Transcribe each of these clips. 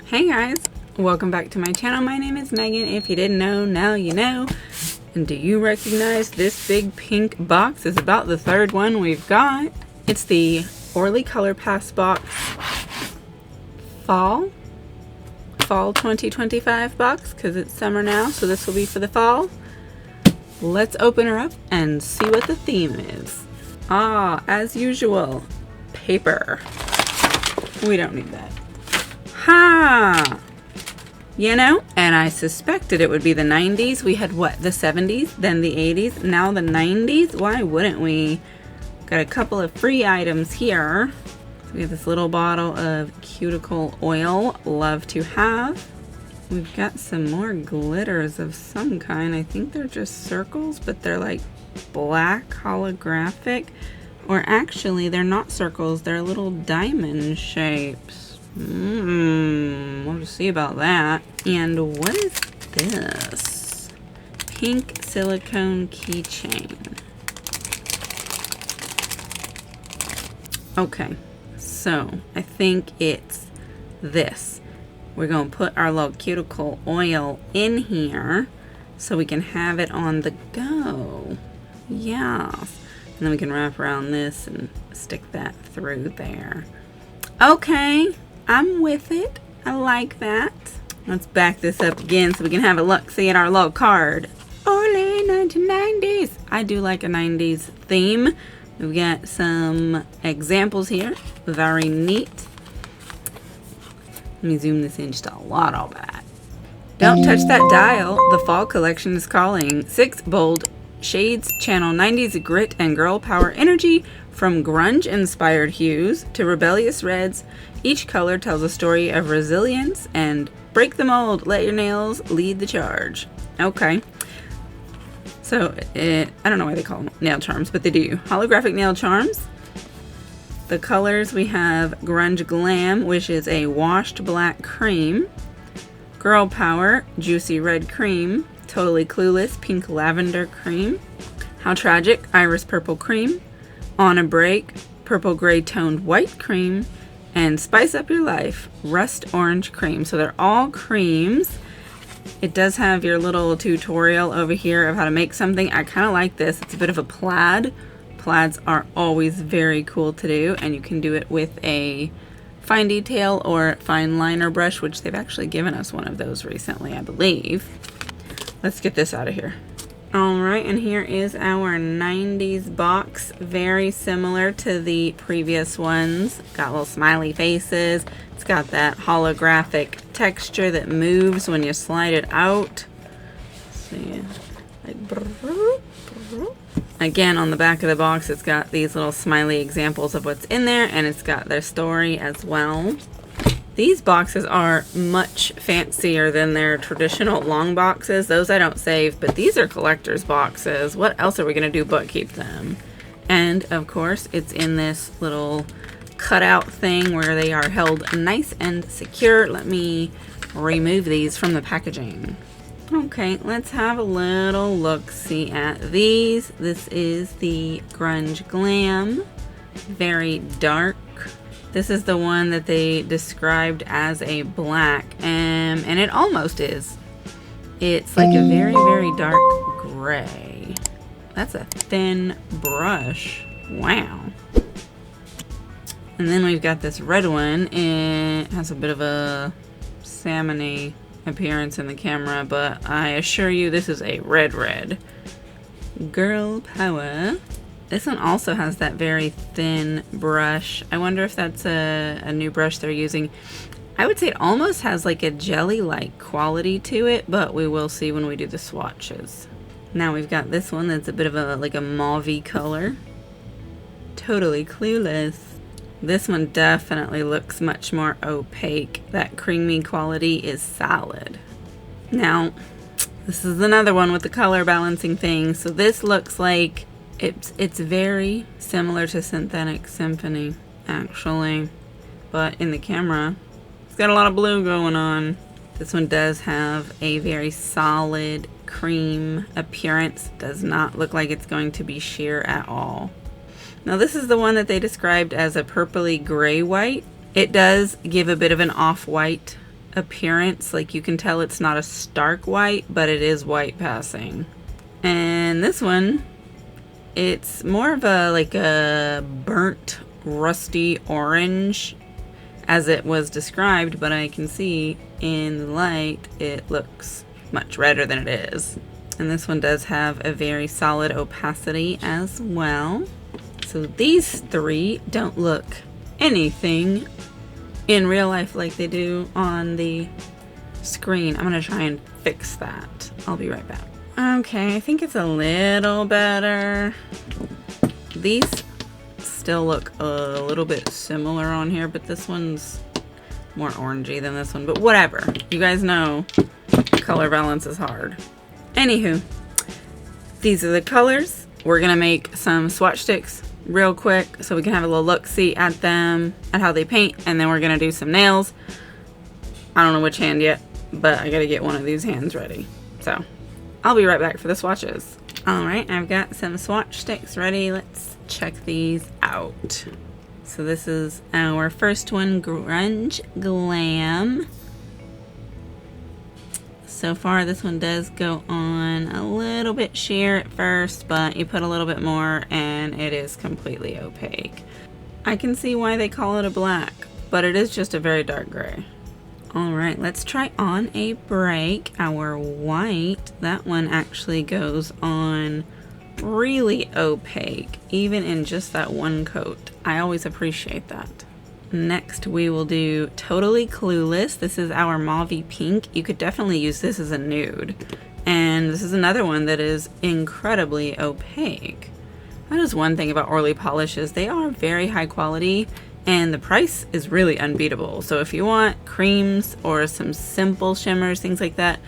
Hey guys, welcome back to my channel. My name is Megan. If you didn't know, now you know. And do you recognize this big pink box? It's about the third one we've got. It's the Orly Colorpass box fall 2025 box because it's summer now, so this will be for the fall. Let's open her up and see what the theme is. As usual, paper. We don't need that. You know, and I suspected it would be the 90s. We had what, the 70s, then the 80s, now the 90s. Why wouldn't we? Got a couple of free items here. We have this little bottle of cuticle oil, love to have. We've got some more glitters of some kind. I think they're just circles, but they're like black holographic. Or actually, they're not circles, they're little diamond shapes. We'll just see about that. And what is this? Pink silicone keychain. Okay, so I think it's this. We're going to put our little cuticle oil in here so we can have it on the go. Yes. And then we can wrap around this and stick that through there. Okay. I'm with it. I like that. Let's back this up again so we can have a look-see at our little card. Orly 1990s. I do like a 90s theme. We've got some examples here. Very neat. Let me zoom this in just a lot all that. Don't touch that dial. The fall collection is calling. 6 bold shades channel 90s grit and girl power energy from grunge-inspired hues to rebellious reds. Each color tells a story of resilience and break the mold. Let your nails lead the charge. Okay. So, I don't know why they call them nail charms, but they do. Holographic nail charms. The colors we have Grunge Glam, which is a washed black cream. Girl Power, juicy red cream. Totally Clueless, pink lavender cream. How Tragic, iris purple cream. On a Break, purple gray toned white cream. And Spice Up Your Life, rust orange cream. So they're all creams. It does have your little tutorial over here of how to make something. I kind of like this. It's a bit of a plaid. Plaids are always very cool to do, and you can do it with a fine detail or fine liner brush, which they've actually given us one of those recently, I believe. Let's get this out of here. Alright, and here is our 90s box. Very similar to the previous ones. Got little smiley faces. It's got that holographic texture that moves when you slide it out. See, like again, on the back of the box, it's got these little smiley examples of what's in there, and it's got their story as well. These boxes are much fancier than their traditional long boxes. Those I don't save, but these are collector's boxes. What else are we going to do but keep them? And, of course, it's in this little cutout thing where they are held nice and secure. Let me remove these from the packaging. Okay, let's have a little look-see at these. This is the Grunge Glam. Very dark. This is the one that they described as a black, and it almost is. It's like a very, very dark gray. That's a thin brush. Wow. And then we've got this red one. It has a bit of a salmon-y appearance in the camera, but I assure you this is a red. Girl Power. This one also has that very thin brush. I wonder if that's a new brush they're using. I would say it almost has like a jelly-like quality to it, but we will see when we do the swatches. Now we've got this one that's a bit of a like a mauve-y color. Totally Clueless. This one definitely looks much more opaque. That creamy quality is solid. Now, this is another one with the color balancing thing. So this looks like it's very similar to Synthetic Symphony, actually, but in the camera, it's got a lot of blue going on. This one does have a very solid cream appearance. Does not look like it's going to be sheer at all. Now this is the one that they described as a purpley gray white. It does give a bit of an off-white appearance. Like you can tell it's not a stark white, but it is white passing. And this one, it's more of a like a burnt rusty orange as it was described, but I can see in the light it looks much redder than it is. And this one does have a very solid opacity as well. So these three don't look anything in real life like they do on the screen. I'm gonna try and fix that. I'll be right back. Okay, I think it's a little better. These still look a little bit similar on here, but this one's more orangey than this one, but whatever. You guys know color balance is hard. Anywho, these are the colors. We're gonna make some swatch sticks real quick so we can have a little look-see at them, at how they paint, and then we're gonna do some nails. I don't know which hand yet, but I gotta get one of these hands ready. So I'll be right back for the swatches. All right, I've got some swatch sticks ready. Let's check these out. So this is our first one, Grunge Glam. So far, this one does go on a little bit sheer at first, but you put a little bit more and it is completely opaque. I can see why they call it a black, but it is just a very dark gray. All right, let's try on a break. Our white, that one actually goes on really opaque, even in just that one coat. I always appreciate that. Next, we will do Totally Clueless. This is our mauvey pink. You could definitely use this as a nude. And this is another one that is incredibly opaque. That is one thing about Orly polishes. They are very high quality and the price is really unbeatable. So if you want creams or some simple shimmers, things like that,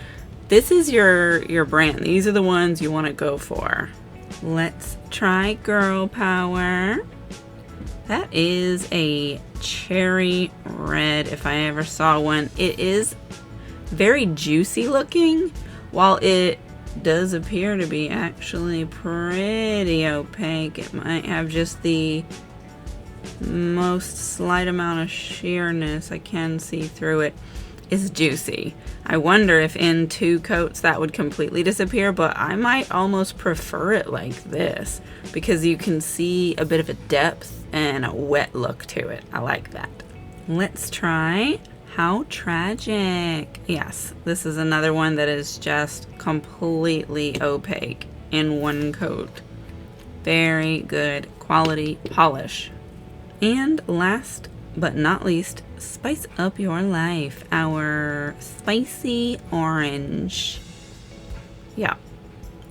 this is your brand. These are the ones you want to go for. Let's try Girl Power. That is a cherry red if I ever saw one. It is very juicy looking, while it does appear to be actually pretty opaque. It might have just the most slight amount of sheerness. I can see through it. Is juicy. I wonder if in 2 coats that would completely disappear, but I might almost prefer it like this because you can see a bit of a depth and a wet look to it. I like that. Let's try How Tragic. Yes, this is another one that is just completely opaque in 1 coat. Very good quality polish. And last but not least, Spice Up Your Life, our Spicy Orange. Yeah,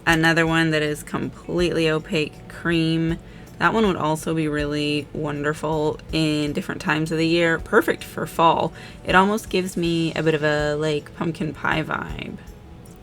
another one that is completely opaque cream. That one would also be really wonderful in different times of the year. Perfect for fall. It almost gives me a bit of a like pumpkin pie vibe.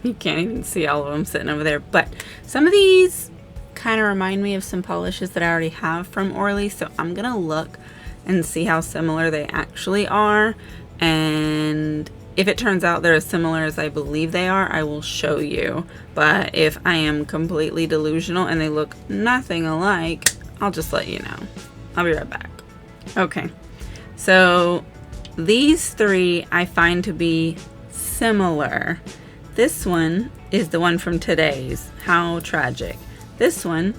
You can't even see all of them sitting over there, but some of these kind of remind me of some polishes that I already have from Orly, so I'm gonna look and see how similar they actually are, and if it turns out they're as similar as I believe they are, I will show you. But if I am completely delusional and they look nothing alike, I'll just let you know. I'll be right back. Okay, so these 3 I find to be similar. This one is the one from today's, How Tragic. This one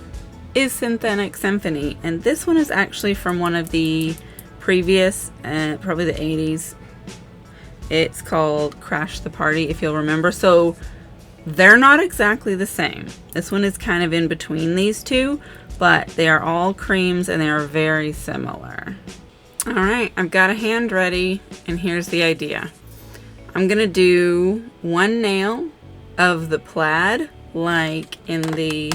is Synthetic Symphony, and this one is actually from one of the previous, probably the 80s. It's called Crash the Party, if you'll remember. So they're not exactly the same. This one is kind of in between these 2, but they are all creams and they are very similar. All right, I've got a hand ready, and here's the idea. I'm gonna do 1 nail of the plaid, like in the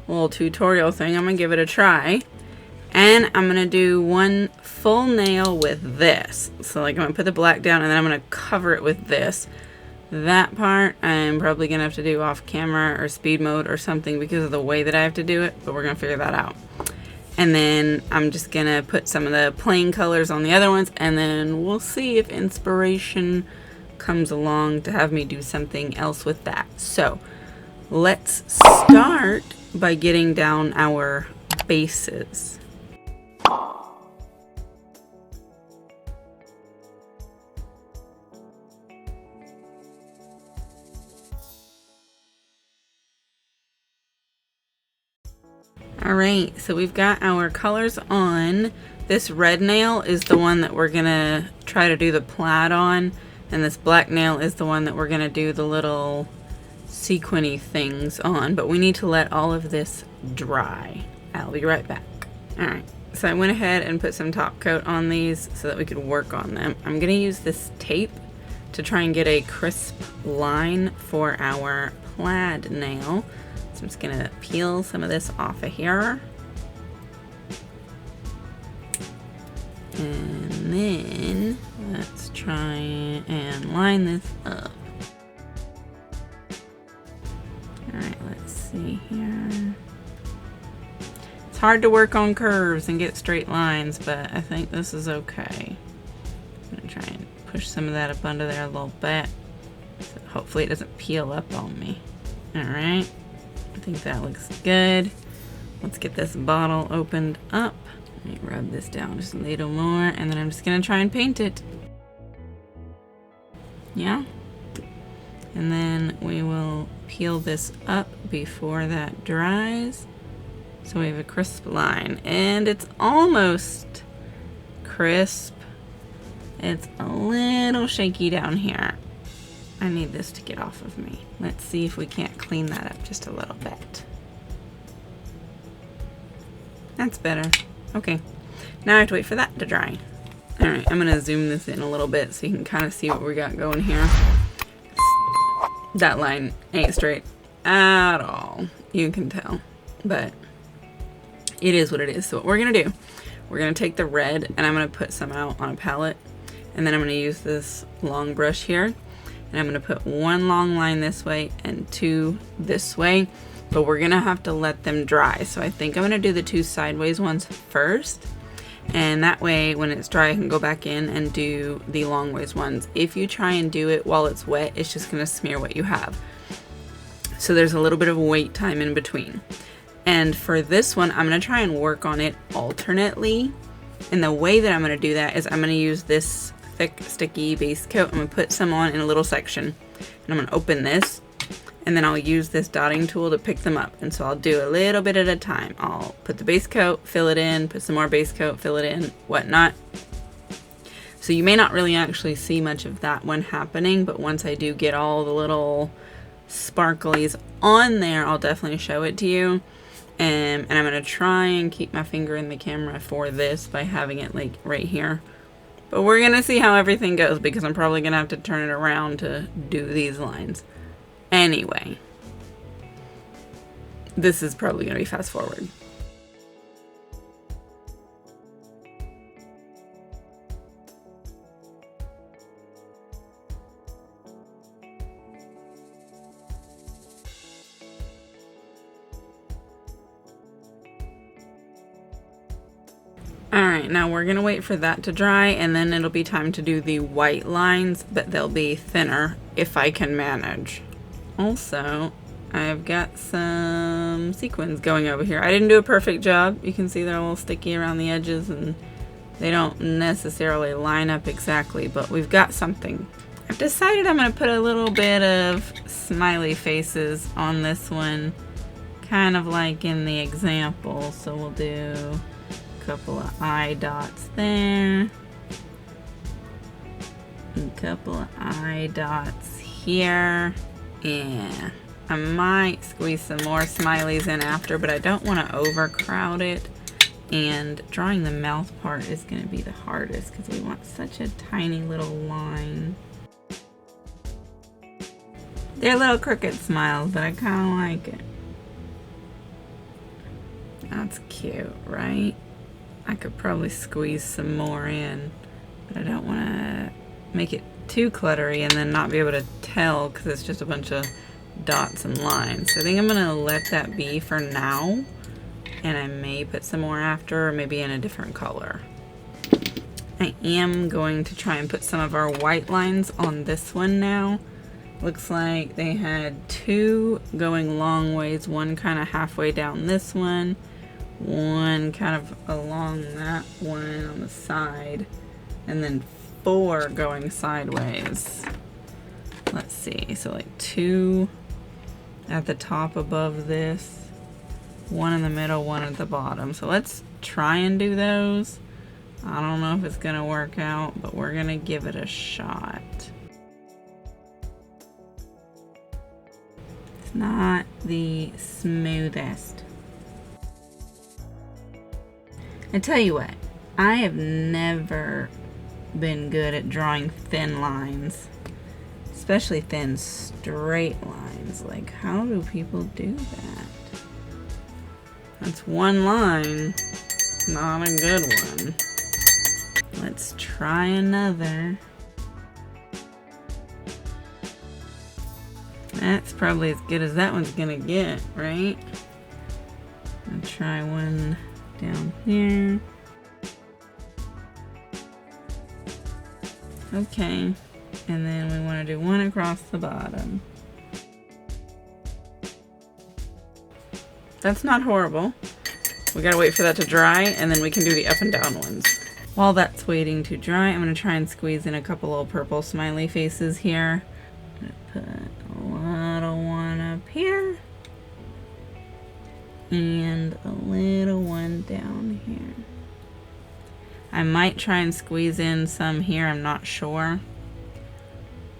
little tutorial thing. I'm gonna give it a try, and I'm gonna do 1 full nail with this. So like I'm gonna put the black down and then I'm gonna cover it with this. That part I'm probably gonna have to do off camera or speed mode or something because of the way that I have to do it, but we're gonna figure that out. And then I'm just gonna put some of the plain colors on the other ones, and then we'll see if inspiration comes along to have me do something else with that. So let's start by getting down our bases. Alright, so we've got our colors on. This red nail is the one that we're gonna try to do the plaid on, and this black nail is the one that we're gonna do the little sequiny things on, but we need to let all of this dry. I'll be right back. Alright, so I went ahead and put some top coat on these so that we could work on them. I'm gonna use this tape to try and get a crisp line for our plaid nail. So I'm just gonna peel some of this off of here. And then let's try and line this up. Alright, let's see here. It's hard to work on curves and get straight lines, but I think this is okay. I'm gonna try and push some of that up under there a little bit. So hopefully it doesn't peel up on me. Alright, I think that looks good. Let's get this bottle opened up. Let me rub this down just a little more, and then I'm just gonna try and paint it. Yeah. And then we will peel this up before that dries. So we have a crisp line, and it's almost crisp. It's a little shaky down here. I need this to get off of me. Let's see if we can't clean that up just a little bit. That's better. Okay, now I have to wait for that to dry. Alright, I'm gonna zoom this in a little bit so you can kind of see what we got going here. That line ain't straight at all. You can tell, but it is what it is. So what we're gonna do, we're gonna take the red and I'm gonna put some out on a palette, and then I'm gonna use this long brush here, and I'm gonna put one long line this way and two this way, but we're gonna have to let them dry. So I think I'm gonna do the two sideways ones first, and that way when it's dry I can go back in and do the long ways ones. If you try and do it while it's wet, it's just gonna smear what you have. So there's a little bit of wait time in between. And for this one, I'm gonna try and work on it alternately. And the way that I'm gonna do that is I'm gonna use this thick, sticky base coat. I'm gonna put some on in a little section. And I'm gonna open this, and then I'll use this dotting tool to pick them up. And so I'll do a little bit at a time. I'll put the base coat, fill it in, put some more base coat, fill it in, whatnot. So you may not really actually see much of that one happening, but once I do get all the little sparklies on there, I'll definitely show it to you. And I'm gonna try and keep my finger in the camera for this by having it like right here. But we're gonna see how everything goes, because I'm probably gonna have to turn it around to do these lines. Anyway, this is probably gonna be fast forward. Alright, now we're gonna wait for that to dry, and then it'll be time to do the white lines, but they'll be thinner if I can manage. Also, I've got some sequins going over here. I didn't do a perfect job. You can see they're a little sticky around the edges and they don't necessarily line up exactly, but we've got something. I've decided I'm gonna put a little bit of smiley faces on this one, kind of like in the example. So we'll do a couple of eye dots there, a couple of eye dots here. Yeah, I might squeeze some more smileys in after, but I don't want to overcrowd it. And drawing the mouth part is going to be the hardest because we want such a tiny little line. They're little crooked smiles, but I kind of like it. That's cute, right? I could probably squeeze some more in, but I don't want to make it too cluttery and then not be able to tell because it's just a bunch of dots and lines. So I think I'm gonna let that be for now, and I may put some more after, or maybe in a different color. I am going to try and put some of our white lines on this one now. Looks like they had two going long ways, one kind of halfway down this one kind of along that one on the side, and then 4 going sideways. Let's see, so like 2 at the top above this, one in the middle, one at the bottom. So let's try and do those. I don't know if it's gonna work out, but we're gonna give it a shot. It's not the smoothest. I tell you what, I have never been good at drawing thin lines, especially thin straight lines. Like, how do people do that? That's one line, not a good one. Let's try another. That's probably as good as that one's gonna get, right? I'll try one down here. Okay, and then we want to do one across the bottom. That's not horrible. We gotta wait for that to dry, and then we can do the up and down ones. While that's waiting to dry, I'm gonna try and squeeze in a couple little purple smiley faces here. I'm gonna put a little one up here, and a little one down here. I might try and squeeze in some here, I'm not sure.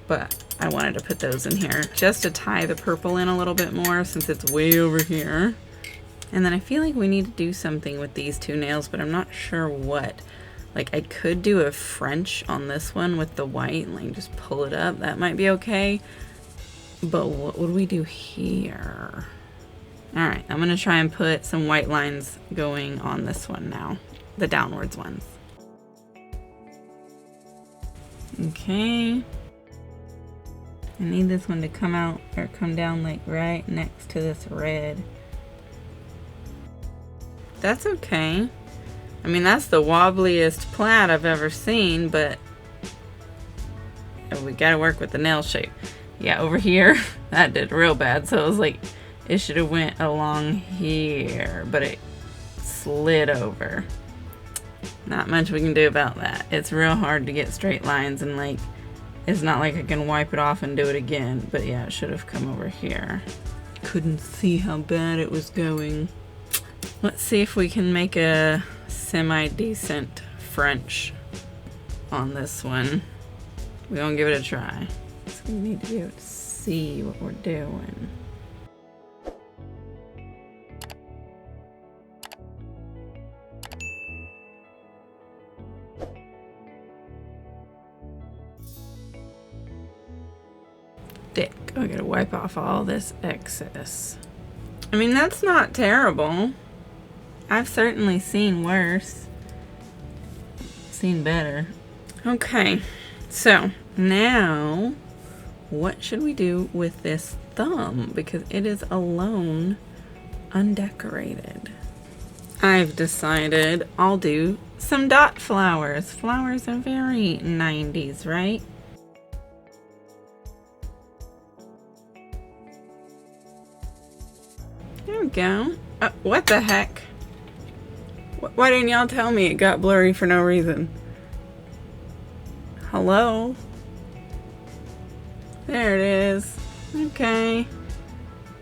But I wanted to put those in here just to tie the purple in a little bit more since it's way over here. And then I feel like we need to do something with these two nails, but I'm not sure what. Like, I could do a French on this one with the white and like just pull it up. That might be okay. But what would we do here? All right, I'm gonna try and put some white lines going on this one now, the downwards ones. Okay. I need this one to come out or come down like right next to this red. That's okay. I mean, that's the wobbliest plaid I've ever seen, but we gotta work with the nail shape. Yeah, over here, that did real bad. So it was like, it should have went along here, but it slid over. Not much we can do about that. It's real hard to get straight lines, and like, it's not like I can wipe it off and do it again, but yeah, it should have come over here. Couldn't see how bad it was going. Let's see if we can make a semi-decent French on this one. We're gonna give it a try. So we need to be able to see what we're doing. Dick, I gotta wipe off all this excess. I mean, that's not terrible. I've certainly seen worse. Seen better. Okay, so now what should we do with this thumb? Because it is alone undecorated. I've decided I'll do some dot flowers. Flowers are very 90s, right? There we go. What the heck? Why didn't y'all tell me it got blurry for no reason? Hello? There it is. Okay.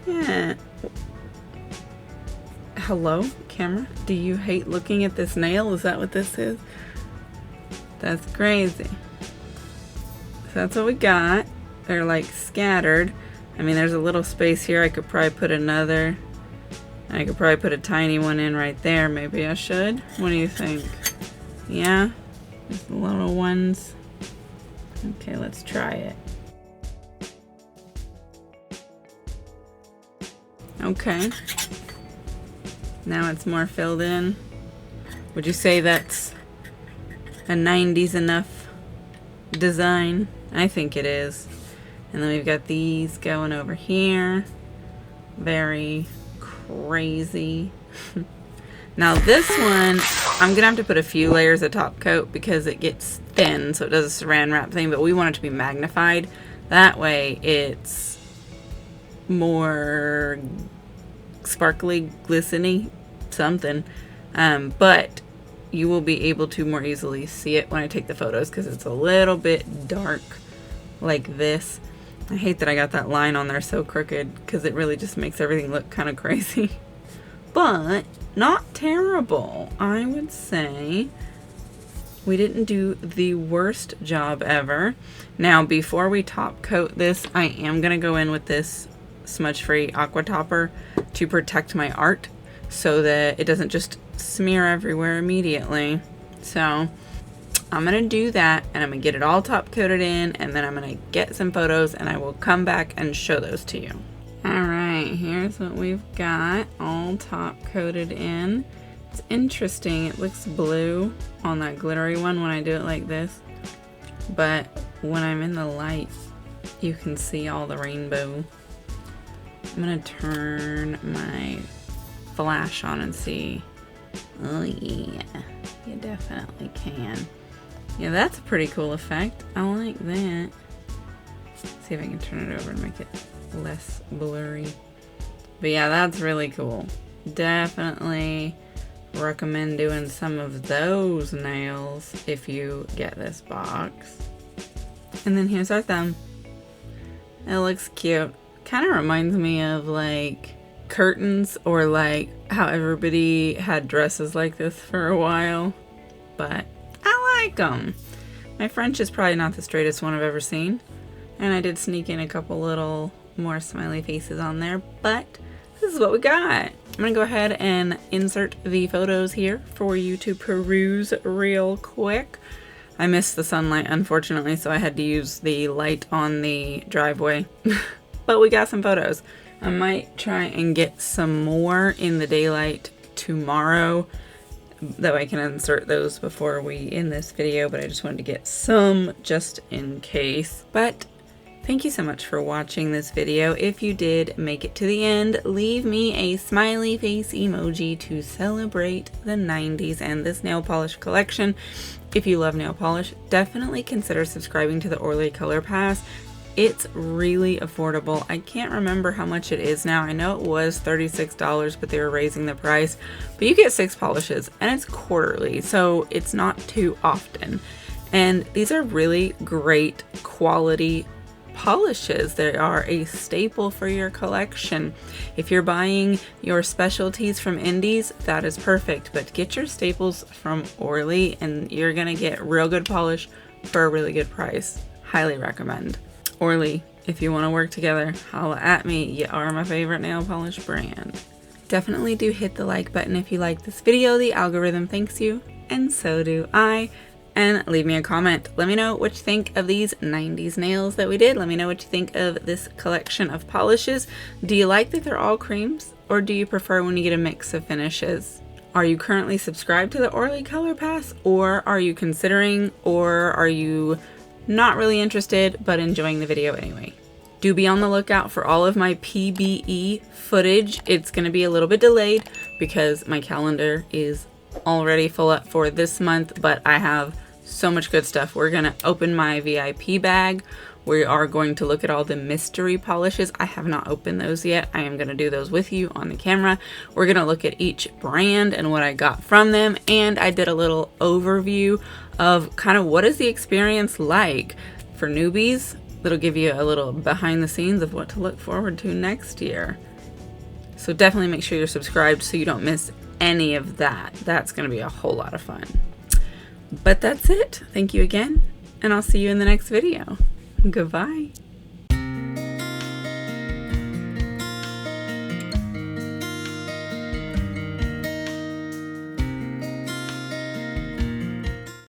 Yeah. Hello, camera? Do you hate looking at this nail? Is that what this is? That's crazy. So that's what we got. They're like scattered. I mean, there's a little space here. I could probably put another. I could probably put a tiny one in right there. Maybe I should. What do you think? Yeah? Just the little ones. Okay, let's try it. Okay. Now it's more filled in. Would you say that's a 90s enough design? I think it is. And then we've got these going over here. Very crazy. Now this one, I'm gonna have to put a few layers of top coat because it gets thin, so it does a saran wrap thing, but we want it to be magnified. That way it's more sparkly, glistening, something. But you will be able to more easily see it when I take the photos because it's a little bit dark like this. I hate that I got that line on there so crooked because it really just makes everything look kind of crazy. but not terrible. I would say we didn't do the worst job ever. Now, before we top coat this, I am going to go in with this smudge-free aqua topper to protect my art so that it doesn't just smear everywhere immediately. So I'm going to do that, and I'm going to get it all top coated in, and then I'm going to get some photos, and I will come back and show those to you. Alright, here's what we've got all top coated in. It's interesting, it looks blue on that glittery one when I do it like this, but when I'm in the light you can see all the rainbow. I'm gonna turn my flash on and see. Oh yeah, you definitely can. Yeah, that's a pretty cool effect. I like that. Let's see if I can turn it over and make it less blurry. But yeah, that's really cool. Definitely recommend doing some of those nails if you get this box. And then here's our thumb. It looks cute. Kind of reminds me of like curtains, or like how everybody had dresses like this for a while. But I like them. My French is probably not the straightest one I've ever seen. And I did sneak in a couple little more smiley faces on there, but this is what we got. I'm gonna go ahead and insert the photos here for you to peruse real quick. I missed the sunlight, unfortunately, so I had to use the light on the driveway. But we got some photos. I might try and get some more in the daylight tomorrow, that way I can insert those before we end this video, but I just wanted to get some just in case. But thank you so much for watching this video. If you did make it to the end, leave me a smiley face emoji to celebrate the 90s and this nail polish collection. If you love nail polish, definitely consider subscribing to the Orly Colorpass. It's really affordable. I can't remember how much it is now. I know it was $36, but they were raising the price. But you get 6 polishes, and it's quarterly, so it's not too often. And these are really great quality polishes. They are a staple for your collection. If you're buying your specialties from indies, that is perfect, but get your staples from Orly and you're gonna get real good polish for a really good price. Highly recommend. Orly, if you want to work together, holla at me. You are my favorite nail polish brand. Definitely do hit the like button if you like this video. The algorithm thanks you, and so do I. And leave me a comment. Let me know what you think of these 90s nails that we did. Let me know what you think of this collection of polishes. Do you like that they're all creams, or do you prefer when you get a mix of finishes? Are you currently subscribed to the Orly Colorpass, or are you considering, or are you not really interested but enjoying the video anyway? Do be on the lookout for all of my PBE footage. It's going to be a little bit delayed because my calendar is already full up for this month, but I have so much good stuff. We're gonna open my VIP bag. We are going to look at all the mystery polishes. I have not opened those yet. I am gonna do those with you on the camera. We're gonna look at each brand and what I got from them, and I did a little overview of kind of what is the experience like for newbies. It'll give you a little behind the scenes of what to look forward to next year. So definitely make sure you're subscribed so you don't miss any of that. That's gonna be a whole lot of fun. But that's it. Thank you again, and I'll see you in the next video. Goodbye.